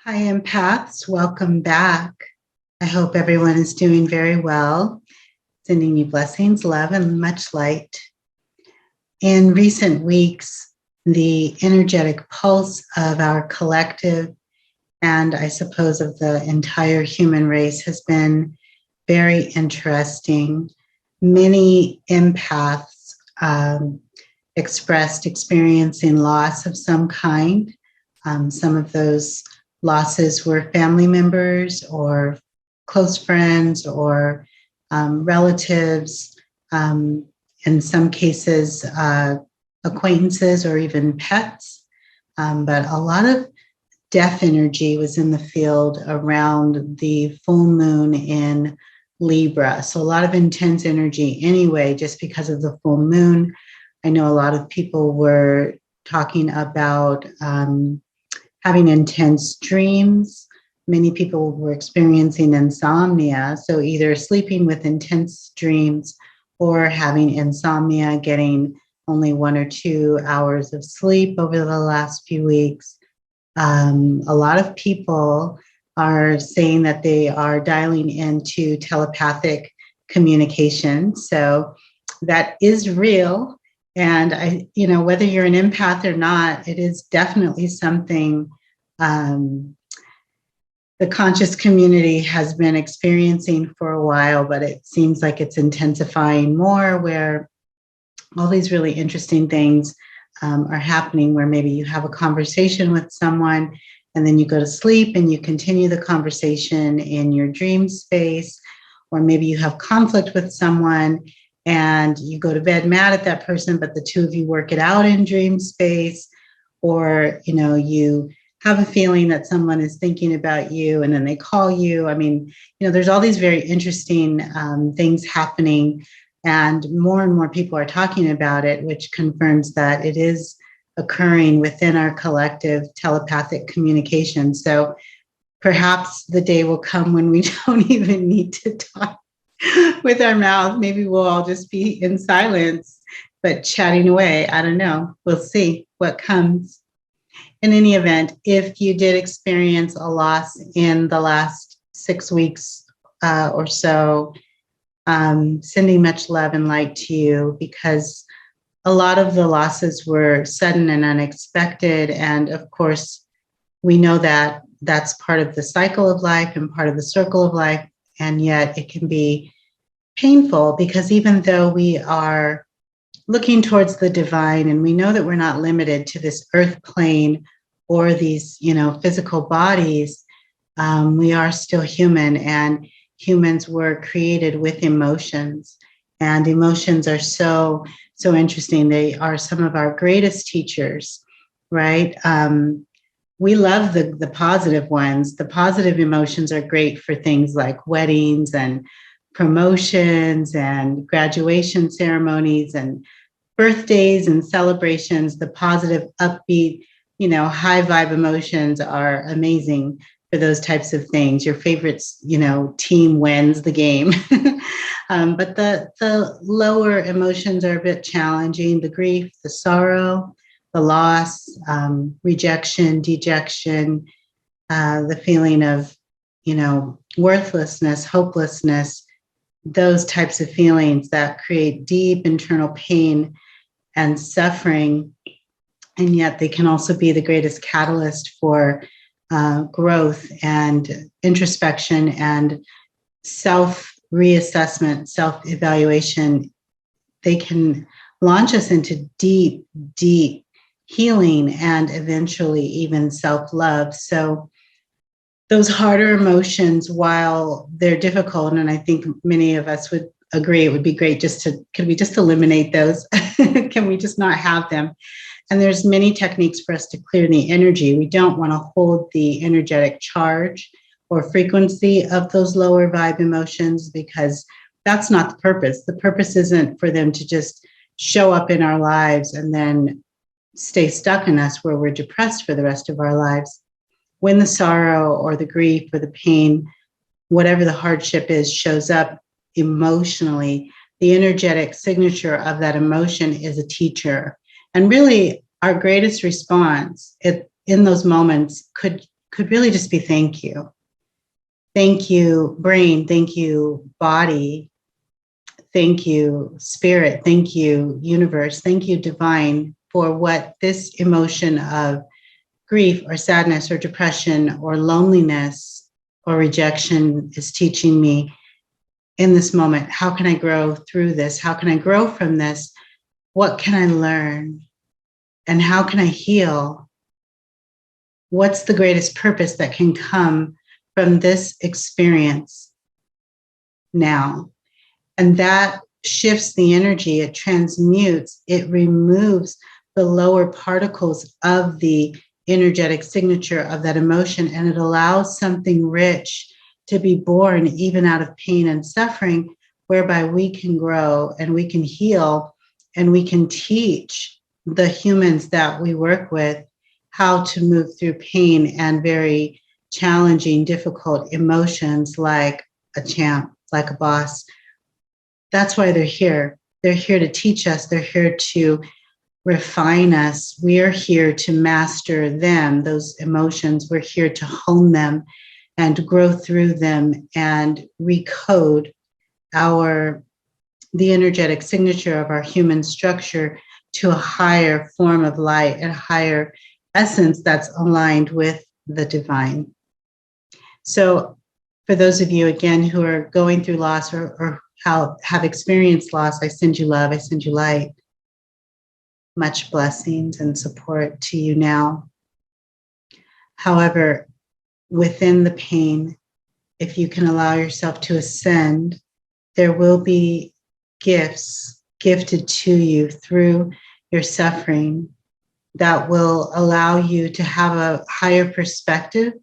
Hi, Empaths. Welcome back. I hope everyone is doing very well. Sending you blessings, love, and much light. In recent weeks, the energetic pulse of our collective and I suppose of the entire human race has been very interesting. Many empaths expressed experiencing loss of some kind. Some of those losses were family members or close friends or relatives, in some cases, acquaintances or even pets. But a lot of death energy was in the field around the full moon in Libra. So a lot of intense energy anyway, just because of the full moon. I know a lot of people were talking about having intense dreams. Many people were experiencing insomnia. So either sleeping with intense dreams or having insomnia, getting only 1 or 2 hours of sleep over the last few weeks. A lot of people are saying that they are dialing into telepathic communication. So that is real. And whether you're an empath or not, it is definitely something the conscious community has been experiencing for a while, but it seems like it's intensifying more, where all these really interesting things are happening, where maybe you have a conversation with someone and then you go to sleep and you continue the conversation in your dream space, or maybe you have conflict with someone and you go to bed mad at that person, but the two of you work it out in dream space, or you have a feeling that someone is thinking about you and then they call you. I mean, there's all these very interesting things happening. And more people are talking about it, which confirms that it is occurring within our collective telepathic communication. So perhaps the day will come when we don't even need to talk with our mouth. Maybe we'll all just be in silence, but chatting away. I don't know. We'll see what comes. In any event, if you did experience a loss in the last 6 weeks or so, sending much love and light to you, because a lot of the losses were sudden and unexpected. And of course, we know that that's part of the cycle of life and part of the circle of life. And yet it can be painful, because even though we are looking towards the divine and we know that we're not limited to this earth plane or these, physical bodies, we are still human, and humans were created with emotions, and emotions are so interesting. They are some of our greatest teachers, right? We love the positive ones. The positive emotions are great for things like weddings and promotions and graduation ceremonies and birthdays and celebrations. The positive, upbeat, high vibe emotions are amazing for those types of things. Your favorite, team wins the game. But the lower emotions are a bit challenging. The grief, the sorrow, the loss, rejection, dejection, the feeling of, worthlessness, hopelessness, those types of feelings that create deep internal pain and suffering. And yet they can also be the greatest catalyst for growth and introspection and self-reassessment, self-evaluation. They can launch us into deep, deep healing and eventually even self-love. So those harder emotions, while they're difficult, and I think many of us would agree it would be great could we just eliminate those? Can we just not have them? And there's many techniques for us to clear the energy. We don't want to hold the energetic charge or frequency of those lower vibe emotions, because that's not the purpose. The purpose isn't for them to just show up in our lives and then stay stuck in us where we're depressed for the rest of our lives. When the sorrow or the grief or the pain, whatever the hardship is, shows up emotionally, the energetic signature of that emotion is a teacher. And really, our greatest response in those moments could could really just be thank you. Thank you, brain. Thank you, body. Thank you, spirit. Thank you, universe. Thank you, divine, for what this emotion of grief or sadness or depression or loneliness or rejection is teaching me in this moment. How can I grow through this? How can I grow from this? What can I learn? And how can I heal? What's the greatest purpose that can come from this experience now? And that shifts the energy, it transmutes, it removes the lower particles of the energetic signature of that emotion, and it allows something rich to be born even out of pain and suffering, whereby we can grow and we can heal and we can teach the humans that we work with how to move through pain and very challenging, difficult emotions like a champ, like a boss. That's why they're here. They're here to teach us. They're here to refine us. We're here to master them, those emotions. We're here to hone them and grow through them and recode the energetic signature of our human structure to a higher form of light and a higher essence that's aligned with the divine. So for those of you, again, who are going through loss or have experienced loss, I send you love, I send you light. Much blessings and support to you now. However, within the pain, if you can allow yourself to ascend, there will be gifts gifted to you through your suffering that will allow you to have a higher perspective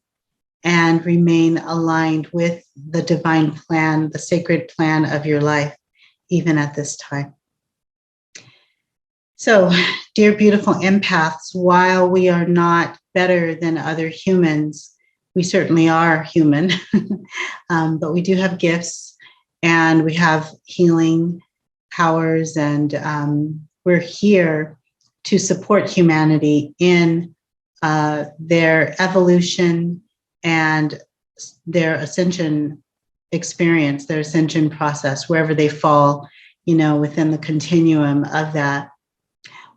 and remain aligned with the divine plan, the sacred plan of your life, even at this time. So, dear beautiful empaths, while we are not better than other humans, we certainly are human, but we do have gifts and we have healing powers, and we're here to support humanity in their evolution and their ascension experience, their ascension process, wherever they fall, within the continuum of that.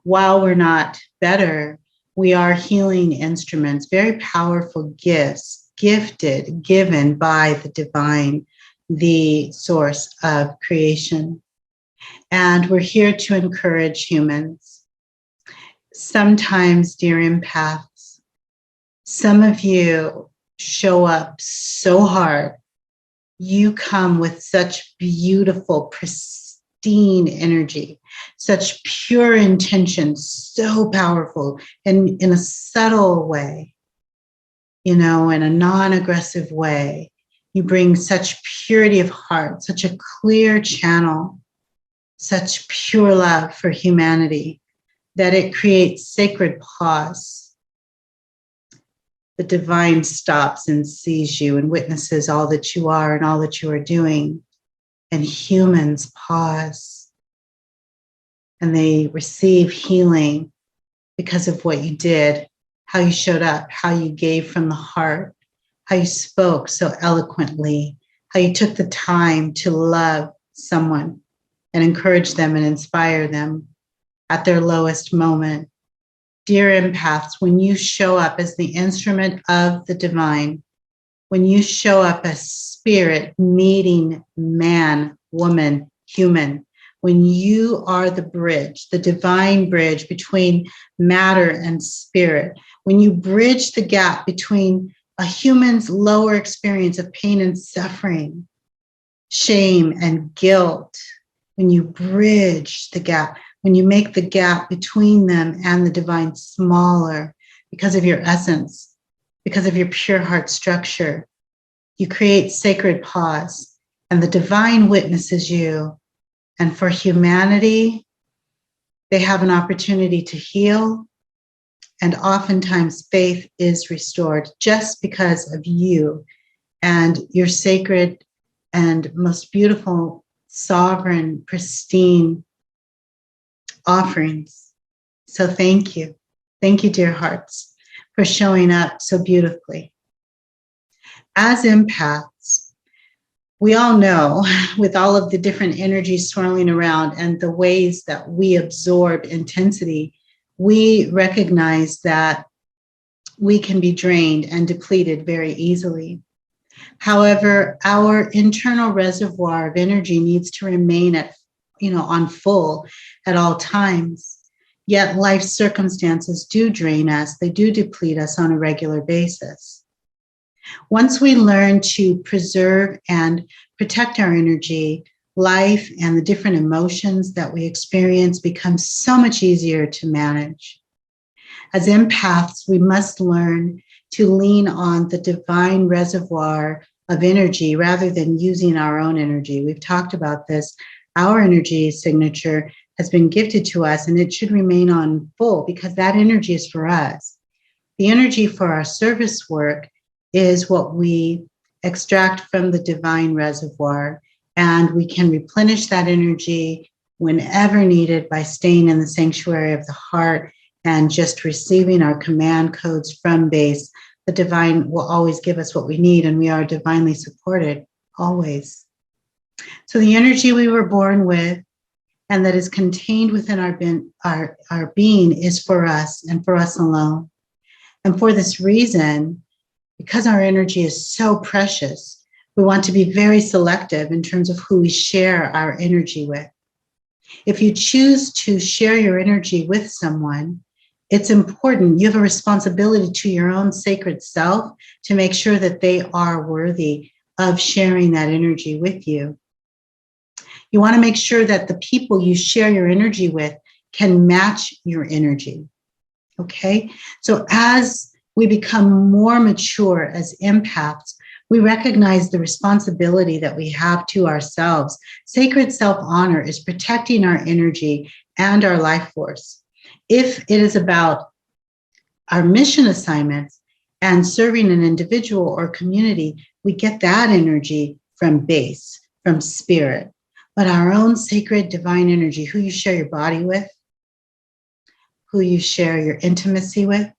While we're not better, we are healing instruments, very powerful gifts, given by the divine, the source of creation. And we're here to encourage humans. Sometimes, dear empaths, some of you show up so hard. You come with such beautiful, pristine energy, such pure intention, so powerful, and in a subtle way, in a non-aggressive way. You bring such purity of heart, such a clear channel, such pure love for humanity that it creates sacred pause. The divine stops and sees you and witnesses all that you are and all that you are doing. And humans pause and they receive healing because of what you did, how you showed up, how you gave from the heart, how you spoke so eloquently, how you took the time to love someone and encourage them and inspire them at their lowest moment. Dear empaths, when you show up as the instrument of the divine, when you show up as spirit meeting man, woman, human, when you are the bridge, the divine bridge between matter and spirit, when you bridge the gap between a human's lower experience of pain and suffering, shame and guilt, when you bridge the gap, when you make the gap between them and the divine smaller because of your essence, because of your pure heart structure, you create sacred pause and the divine witnesses you. And for humanity, they have an opportunity to heal. And oftentimes faith is restored just because of you and your sacred and most beautiful, sovereign, pristine offerings. So thank you. Thank you, dear hearts, for showing up so beautifully. As empaths, we all know, with all of the different energies swirling around and the ways that we absorb intensity, we recognize that we can be drained and depleted very easily. However, our internal reservoir of energy needs to remain on full at all times. Yet life circumstances do drain us. They do deplete us on a regular basis. Once we learn to preserve and protect our energy, life and the different emotions that we experience become so much easier to manage. As empaths, we must learn to lean on the divine reservoir of energy rather than using our own energy. We've talked about this. Our energy signature has been gifted to us, and it should remain on full because that energy is for us. The energy for our service work is what we extract from the divine reservoir, and we can replenish that energy whenever needed by staying in the sanctuary of the heart and just receiving our command codes from base. The divine will always give us what we need, and we are divinely supported always. So the energy we were born with and that is contained within our being is for us and for us alone. And for this reason, because our energy is so precious, we want to be very selective in terms of who we share our energy with. If you choose to share your energy with someone, it's important. You have a responsibility to your own sacred self to make sure that they are worthy of sharing that energy with you. You want to make sure that the people you share your energy with can match your energy. Okay? So as we become more mature as empaths, we recognize the responsibility that we have to ourselves. Sacred self-honor is protecting our energy and our life force. If it is about our mission assignments and serving an individual or community, we get that energy from base, from spirit. But our own sacred divine energy, who you share your body with, who you share your intimacy with,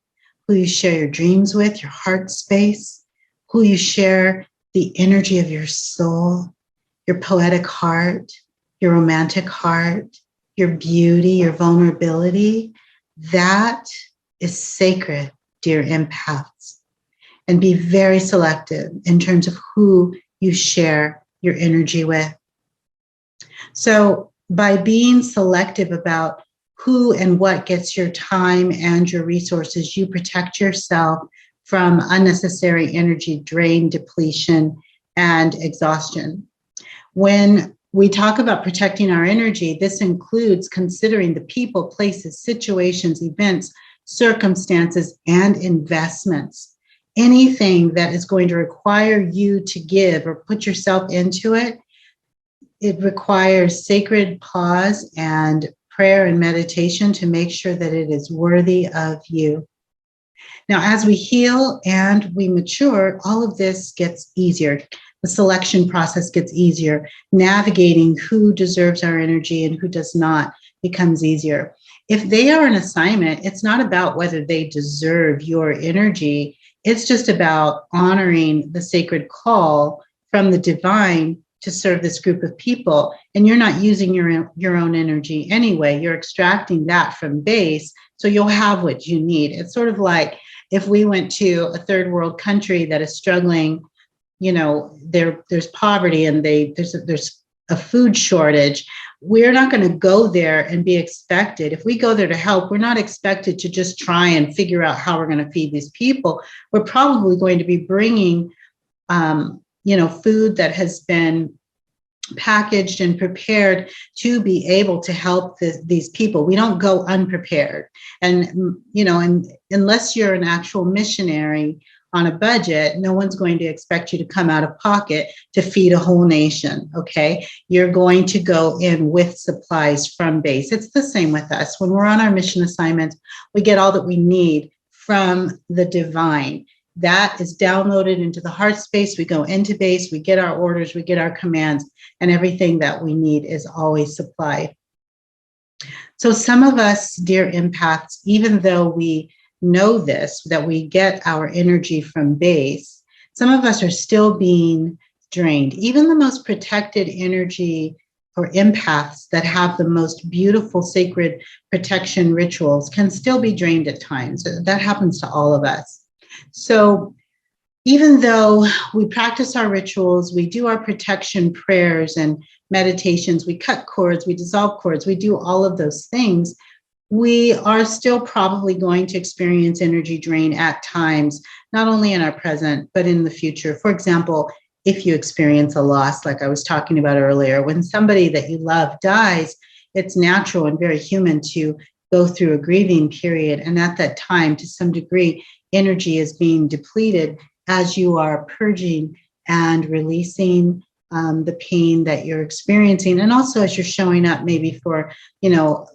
who you share your dreams with, your heart space, who you share the energy of your soul, your poetic heart, your romantic heart, your beauty, your vulnerability, that is sacred, dear empaths. And be very selective in terms of who you share your energy with. So by being selective about who and what gets your time and your resources, you protect yourself from unnecessary energy drain, depletion, and exhaustion. When we talk about protecting our energy, this includes considering the people, places, situations, events, circumstances, and investments. Anything that is going to require you to give or put yourself into it, it requires sacred pause and prayer and meditation to make sure that it is worthy of you. Now, as we heal and we mature, all of this gets easier. The selection process gets easier. Navigating who deserves our energy and who does not becomes easier. If they are an assignment, it's not about whether they deserve your energy. It's just about honoring the sacred call from the divine to serve this group of people. And you're not using your own energy anyway. You're extracting that from base, so you'll have what you need. It's sort of like if we went to a third world country that is struggling, there's poverty and there's a food shortage. We're not going to go there and be expected. If we go there to help, we're not expected to just try and figure out how we're going to feed these people. We're probably going to be bringing food that has been packaged and prepared to be able to help these people. We don't go unprepared. And unless you're an actual missionary on a budget, no one's going to expect you to come out of pocket to feed a whole nation, okay? You're going to go in with supplies from base. It's the same with us. When we're on our mission assignments, we get all that we need from the divine. That is downloaded into the heart space. We go into base, we get our orders, we get our commands, and everything that we need is always supplied. So some of us, dear empaths, even though we know this, that we get our energy from base, Some of us are still being drained. Even the most protected energy or empaths that have the most beautiful sacred protection rituals can still be drained at times. That happens to all of us. So even though we practice our rituals, we do our protection prayers and meditations, we cut cords, we dissolve cords, we do all of those things, we are still probably going to experience energy drain at times, not only in our present, but in the future. For example, if you experience a loss, like I was talking about earlier, when somebody that you love dies, it's natural and very human to go through a grieving period. And at that time, to some degree, energy is being depleted as you are purging and releasing the pain that you're experiencing. And also as you're showing up maybe for,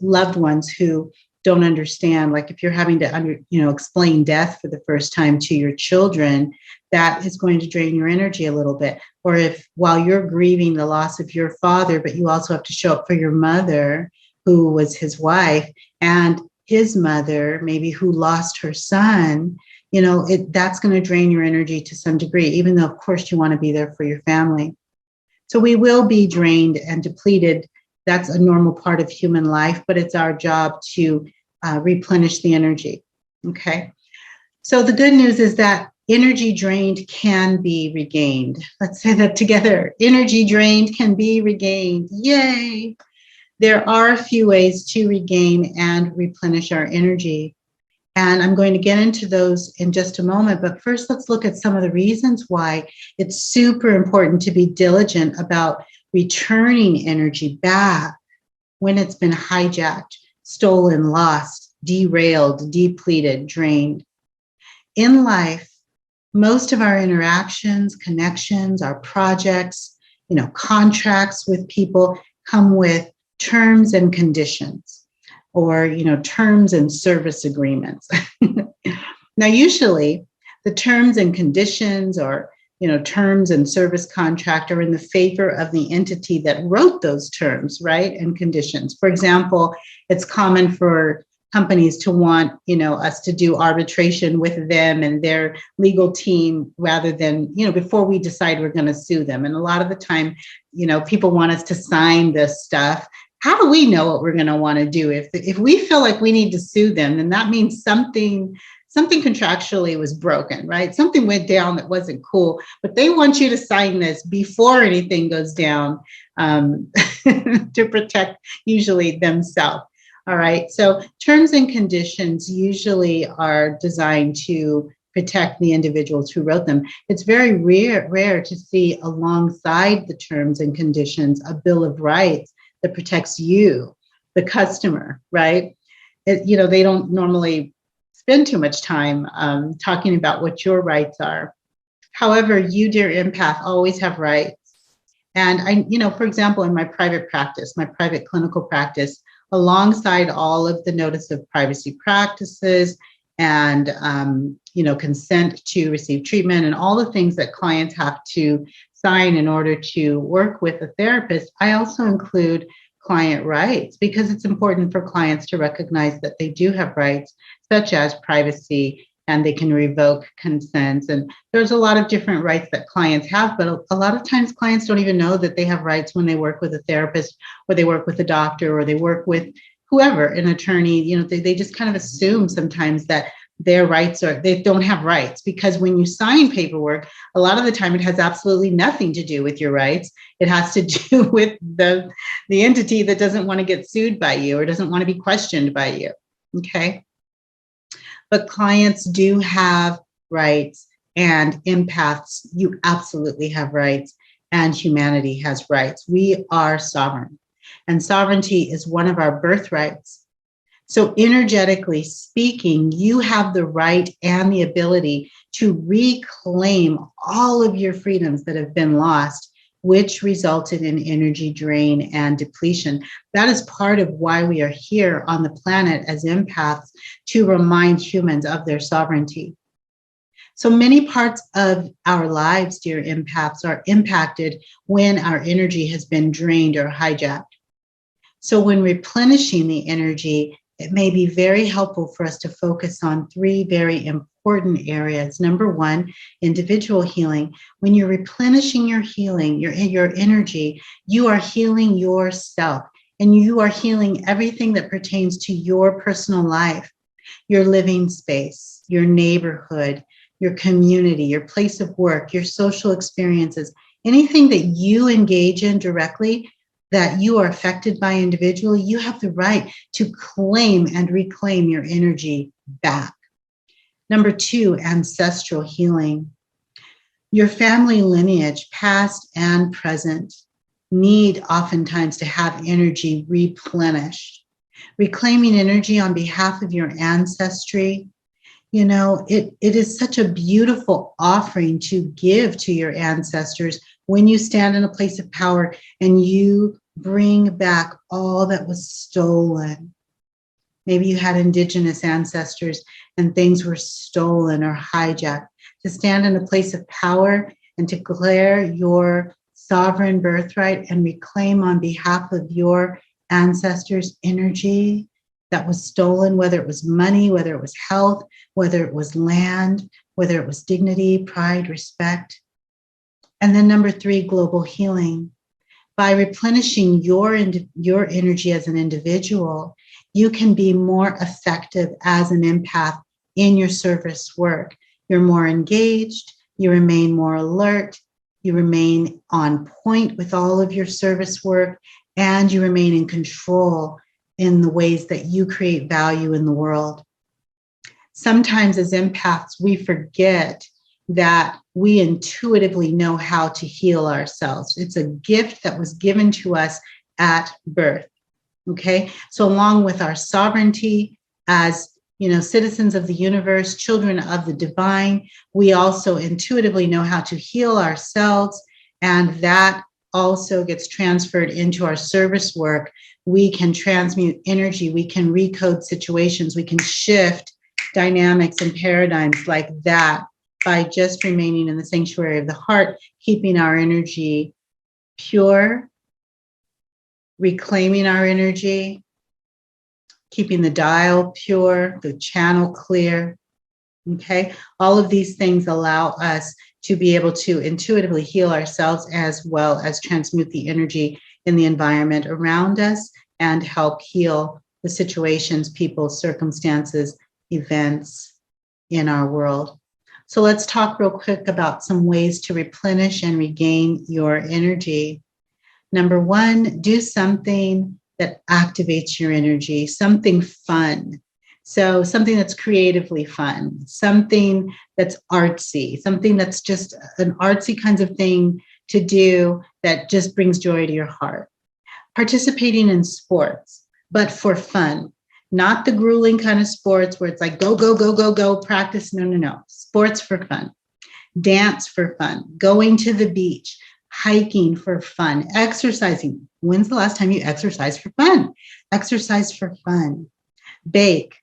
loved ones who don't understand, like if you're having to, explain death for the first time to your children, that is going to drain your energy a little bit. Or if while you're grieving the loss of your father, but you also have to show up for your mother, who was his wife, and his mother, maybe who lost her son, that's going to drain your energy to some degree, even though, of course, you want to be there for your family. So we will be drained and depleted. That's a normal part of human life, but it's our job to replenish the energy. Okay. So the good news is that energy drained can be regained. Let's say that together. Energy drained can be regained. Yay. There are a few ways to regain and replenish our energy. And I'm going to get into those in just a moment. But first, let's look at some of the reasons why it's super important to be diligent about returning energy back when it's been hijacked, stolen, lost, derailed, depleted, drained. In life, most of our interactions, connections, our projects, contracts with people come with terms and conditions, or, terms and service agreements. Now, usually the terms and conditions or, terms and service contract are in the favor of the entity that wrote those terms, right, and conditions. For example, it's common for companies to want, us to do arbitration with them and their legal team rather than, before we decide we're going to sue them. And a lot of the time, people want us to sign this stuff. How do we know what we're going to want to do? If we feel like we need to sue them, then that means something contractually was broken, right? Something went down that wasn't cool, but they want you to sign this before anything goes down to protect usually themselves. All right. So terms and conditions usually are designed to protect the individuals who wrote them. It's very rare to see alongside the terms and conditions a Bill of Rights that protects you, the customer, right? They don't normally spend too much time talking about what your rights are. However, you, dear empath, always have rights. And for example, in my private practice, my private clinical practice, alongside all of the notice of privacy practices and, consent to receive treatment and all the things that clients have to sign in order to work with a therapist, I also include client rights because it's important for clients to recognize that they do have rights, such as privacy, and they can revoke consents. And there's a lot of different rights that clients have, but a lot of times clients don't even know that they have rights when they work with a therapist or they work with a doctor or they work with whoever, an attorney. They just kind of assume sometimes that their rights they don't have rights, because when you sign paperwork, a lot of the time it has absolutely nothing to do with your rights. It has to do with the entity that doesn't want to get sued by you or doesn't want to be questioned by you. Okay. But clients do have rights, and empaths, you absolutely have rights, and humanity has rights. We are sovereign, and sovereignty is one of our birthrights. So energetically speaking, you have the right and the ability to reclaim all of your freedoms that have been lost, which resulted in energy drain and depletion. That is part of why we are here on the planet as empaths, to remind humans of their sovereignty. So many parts of our lives, dear empaths, are impacted when our energy has been drained or hijacked. So when replenishing the energy, it may be very helpful for us to focus on three very important areas. Number one, individual healing. When you're replenishing your healing, your energy, you are healing yourself, and you are healing everything that pertains to your personal life, your living space, your neighborhood, your community, your place of work, your social experiences, anything that you engage in directly that you are affected by individually, you have the right to claim and reclaim your energy back. Number two, ancestral healing. Your family lineage, past and present, need oftentimes to have energy replenished. Reclaiming energy on behalf of your ancestry, it is such a beautiful offering to give to your ancestors when you stand in a place of power and you bring back all that was stolen. Maybe you had indigenous ancestors and things were stolen or hijacked. To stand in a place of power and to declare your sovereign birthright and reclaim on behalf of your ancestors' energy that was stolen, whether it was money, whether it was health, whether it was land, whether it was dignity, pride, respect. And then number three, global healing. By replenishing your energy as an individual, you can be more effective as an empath in your service work. You're more engaged, you remain more alert, you remain on point with all of your service work, and you remain in control in the ways that you create value in the world. Sometimes as empaths, we forget that we intuitively know how to heal ourselves. It's a gift that was given to us at birth, okay? So along with our sovereignty as, citizens of the universe, children of the divine, we also intuitively know how to heal ourselves, and that also gets transferred into our service work. We can transmute energy, we can recode situations, we can shift dynamics and paradigms like that by just remaining in the sanctuary of the heart, keeping our energy pure, reclaiming our energy, keeping the dial pure, the channel clear, okay? All of these things allow us to be able to intuitively heal ourselves as well as transmute the energy in the environment around us and help heal the situations, people, circumstances, events in our world. So let's talk real quick about some ways to replenish and regain your energy. Number one, do something that activates your energy, something fun. So something that's creatively fun, something that's artsy, something that's just an artsy kinds of thing to do that just brings joy to your heart. Participating in sports, but for fun. Not the grueling kind of sports where it's like go, go, go, go, go, practice. No. Sports for fun. Dance for fun. Going to the beach. Hiking for fun. Exercising. When's the last time you exercised for fun? Exercise for fun. Bake.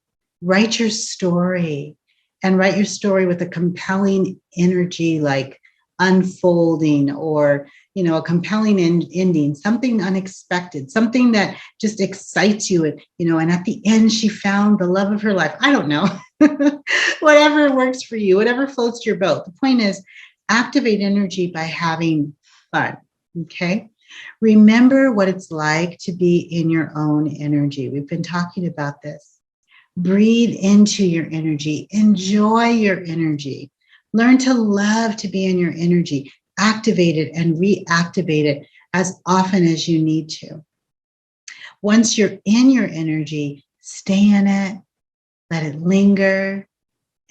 Write your story. And write your story with a compelling energy like unfolding or a compelling ending, something unexpected, something that just excites you. And at the end, she found the love of her life. I don't know. Whatever works for you, whatever floats your boat. The point is, activate energy by having fun, okay? Remember what it's like to be in your own energy. We've been talking about this. Breathe into your energy. Enjoy your energy. Learn to love to be in your energy. Activate it and reactivate it as often as you need to. Once you're in your energy, stay in it, let it linger,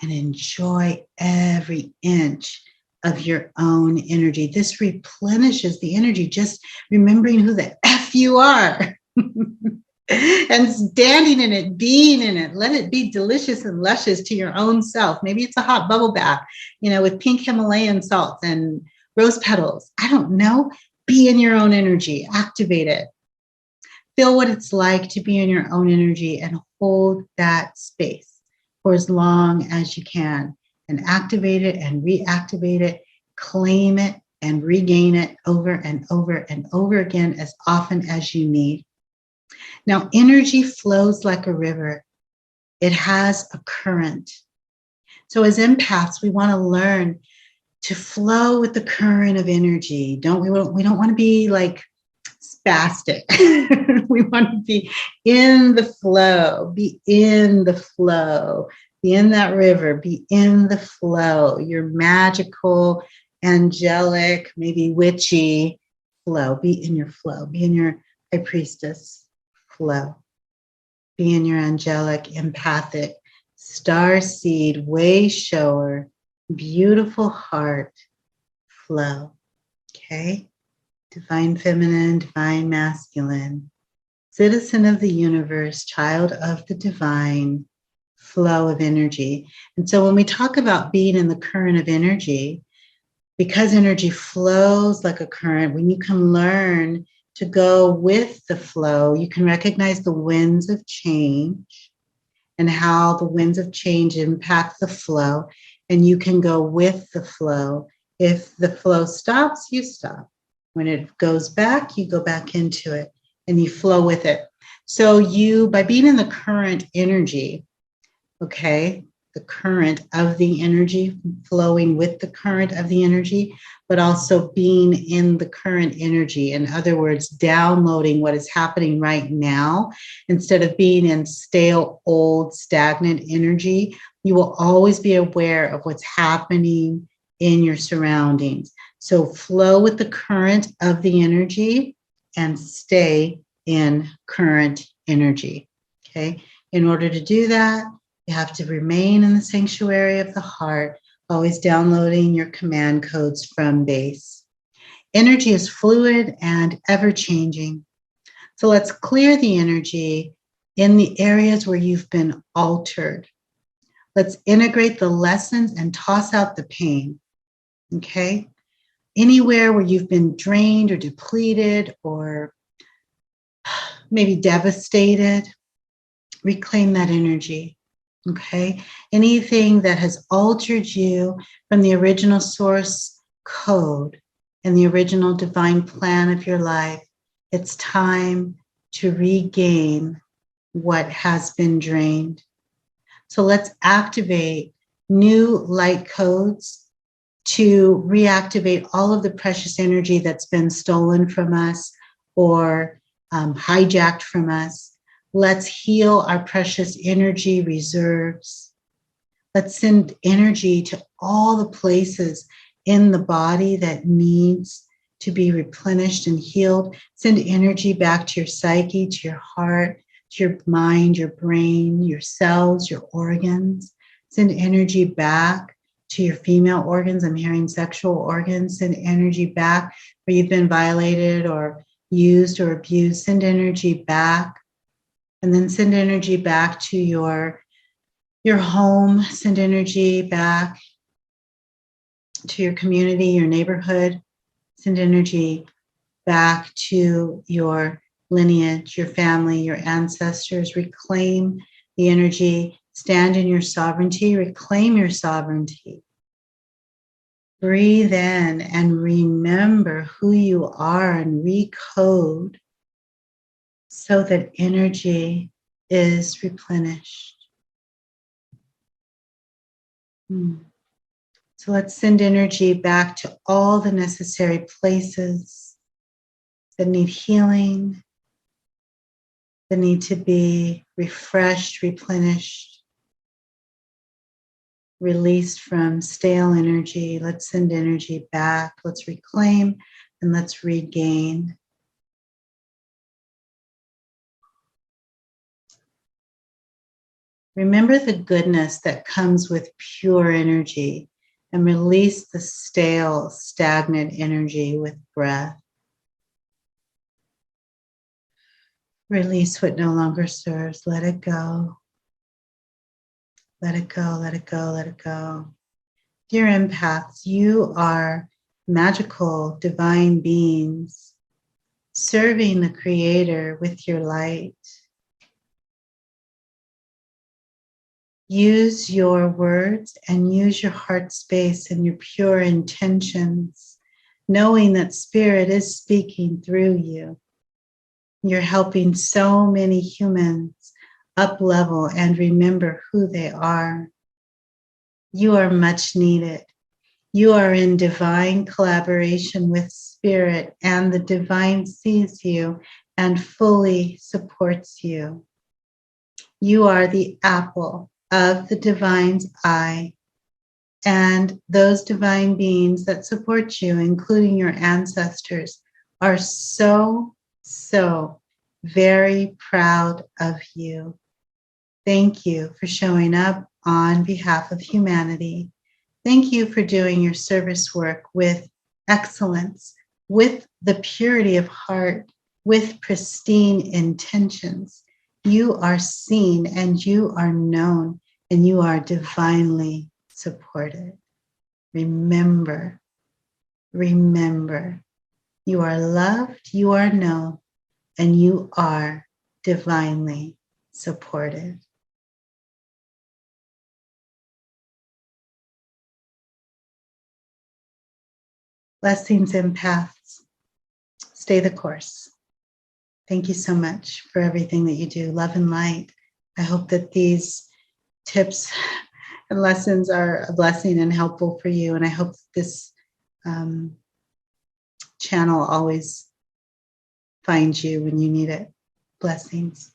and enjoy every inch of your own energy. This replenishes the energy, just remembering who the F you are. And standing in it, being in it, let it be delicious and luscious to your own self. Maybe it's a hot bubble bath, with pink Himalayan salts and rose petals. I don't know. Be in your own energy. Activate it. Feel what it's like to be in your own energy and hold that space for as long as you can. And activate it and reactivate it. Claim it and regain it over and over and over again as often as you need. Now, energy flows like a river. It has a current. So as empaths, we want to learn to flow with the current of energy. We don't want to be like spastic. We want to be in the flow, be in the flow, be in that river, be in the flow, your magical, angelic, maybe witchy flow. Be in your flow, be in your high priestess flow, be in your angelic, empathic, star seed, way shower, beautiful heart flow. Okay? Divine feminine, divine masculine, citizen of the universe, child of the divine, flow of energy. And so when we talk about being in the current of energy, because energy flows like a current, when you can learn to go with the flow, you can recognize the winds of change and how the winds of change impact the flow, and you can go with the flow. If the flow stops, you stop. When it goes back, you go back into it and you flow with it. So you, by being in the current energy, okay, the current of the energy, flowing with the current of the energy, but also being in the current energy. In other words, downloading what is happening right now instead of being in stale, old, stagnant energy. You will always be aware of what's happening in your surroundings. So flow with the current of the energy and stay in current energy. Okay. In order to do that, you have to remain in the sanctuary of the heart, always downloading your command codes from base. Energy is fluid and ever changing. So let's clear the energy in the areas where you've been altered. Let's integrate the lessons and toss out the pain. Okay? Anywhere where you've been drained or depleted or maybe devastated, reclaim that energy. Okay? Anything that has altered you from the original source code and the original divine plan of your life, it's time to regain what has been drained. So let's activate new light codes to reactivate all of the precious energy that's been stolen from us or hijacked from us. Let's heal our precious energy reserves. Let's send energy to all the places in the body that needs to be replenished and healed. Send energy back to your psyche, to your heart, to your mind, your brain, your cells, your organs. Send energy back to your female organs. I'm hearing sexual organs. Send energy back where you've been violated or used or abused. Send energy back. And then send energy back to your home. Send energy back to your community, your neighborhood. Send energy back to your lineage, your family, your ancestors. Reclaim the energy. Stand in your sovereignty. Reclaim your sovereignty. Breathe in and remember who you are and recode so that energy is replenished. So let's send energy back to all the necessary places that need healing, that need to be refreshed, replenished, released from stale energy. Let's send energy back. Let's reclaim and let's regain. Remember the goodness that comes with pure energy and release the stale, stagnant energy with breath. Release what no longer serves. Let it go. Let it go, let it go, let it go. Dear empaths, you are magical, divine beings serving the Creator with your light. Use your words and use your heart space and your pure intentions, knowing that Spirit is speaking through you. You're helping so many humans up level and remember who they are. You are much needed. You are in divine collaboration with Spirit, and the divine sees you and fully supports you. You are the apple of the divine's eye, and those divine beings that support you, including your ancestors, are so very proud of you. Thank you for showing up on behalf of humanity. Thank you for doing your service work with excellence, with the purity of heart, with pristine intentions. You are seen and you are known and you are divinely supported. Remember, you are loved, you are known, and you are divinely supported. Blessings, empaths. Stay the course. Thank you so much for everything that you do. Love and light. I hope that these tips and lessons are a blessing and helpful for you. And I hope this channel always finds you when you need it. Blessings.